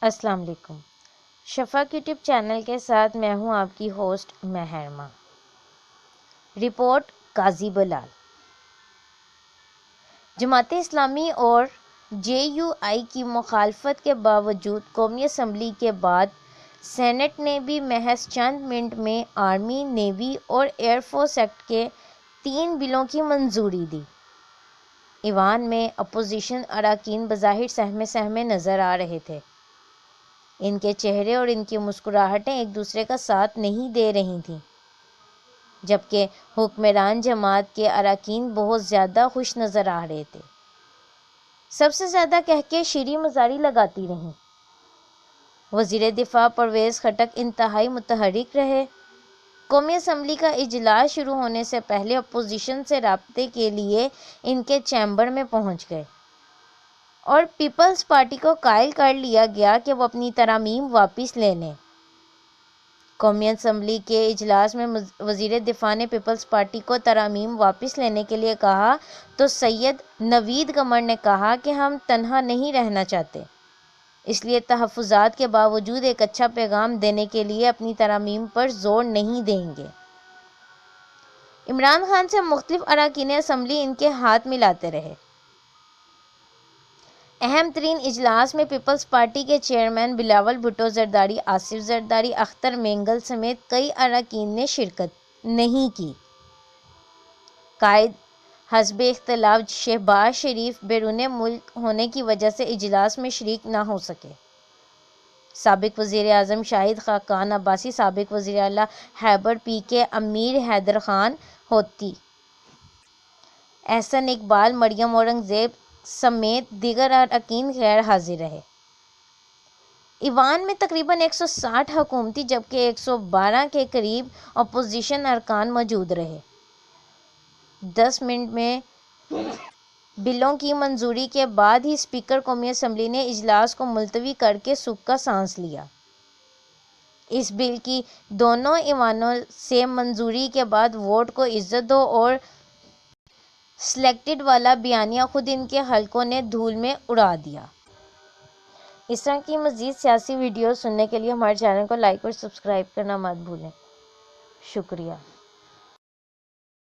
السلام علیکم۔ شفق YouTube channel کے ساتھ میں ہوں آپ کی ہوسٹ مہرما۔ رپورٹ قاضی بلال۔ جماعت اسلامی اور جے یو آئی کی مخالفت کے باوجود قومی اسمبلی کے بعد سینٹ نے بھی محض چند منٹ میں آرمی، نیوی اور ایئر فورس ایکٹ کے 3 بلوں کی منظوری دی۔ ایوان میں اپوزیشن اراکین بظاہر سہمے سہمے نظر آ رہے تھے۔ ان کے چہرے اور ان کی مسکراہٹیں ایک دوسرے کا ساتھ نہیں دے رہی تھیں، جبکہ حکمران جماعت کے اراکین بہت زیادہ خوش نظر آ رہے تھے۔ سب سے زیادہ کہہ شیریں مزاری لگاتی رہیں۔ وزیر دفاع پرویز خٹک انتہائی متحرک رہے۔ قومی اسمبلی کا اجلاس شروع ہونے سے پہلے اپوزیشن سے رابطے کے لیے ان کے چیمبر میں پہنچ گئے اور پیپلز پارٹی کو قائل کر لیا گیا کہ وہ اپنی ترامیم واپس لے لیں۔ قومی اسمبلی کے اجلاس میں وزیر دفاع نے پیپلز پارٹی کو ترامیم واپس لینے کے لیے کہا تو سید نوید قمر نے کہا کہ ہم تنہا نہیں رہنا چاہتے، اس لیے تحفظات کے باوجود ایک اچھا پیغام دینے کے لیے اپنی ترامیم پر زور نہیں دیں گے۔ عمران خان سے مختلف اراکین اسمبلی ان کے ہاتھ ملاتے رہے۔ اہم ترین اجلاس میں پیپلز پارٹی کے چیئرمین بلاول بھٹو زرداری، آصف زرداری، اختر مینگل سمیت کئی اراکین نے شرکت نہیں کی۔ قائد حزب اختلاف شہباز شریف بیرون ملک ہونے کی وجہ سے اجلاس میں شریک نہ ہو سکے۔ سابق وزیر اعظم شاہد خاقان عباسی، سابق وزیر اعلیٰ خیبر پی کے امیر حیدر خان ہوتی، احسن اقبال، مریم اورنگزیب سمیت دیگر اراکین غیر حاضر رہے۔ ایوان میں تقریباً 160 حکومتی جبکہ 112 کے قریب اپوزیشن ارکان موجود رہے۔ 10 منٹ میں بلوں کی منظوری کے بعد ہی اسپیکر قومی اسمبلی نے اجلاس کو ملتوی کر کے سکھ کا سانس لیا۔ اس بل کی دونوں ایوانوں سے منظوری کے بعد ووٹ کو عزت دو اور سلیکٹڈ والا بیانیہ خود ان کے حلقوں نے دھول میں اڑا دیا۔ اس طرح کی مزید سیاسی ویڈیوز سننے کے لیے ہمارے چینل کو لائک اور سبسکرائب کرنا مت بھولیں۔ شکریہ۔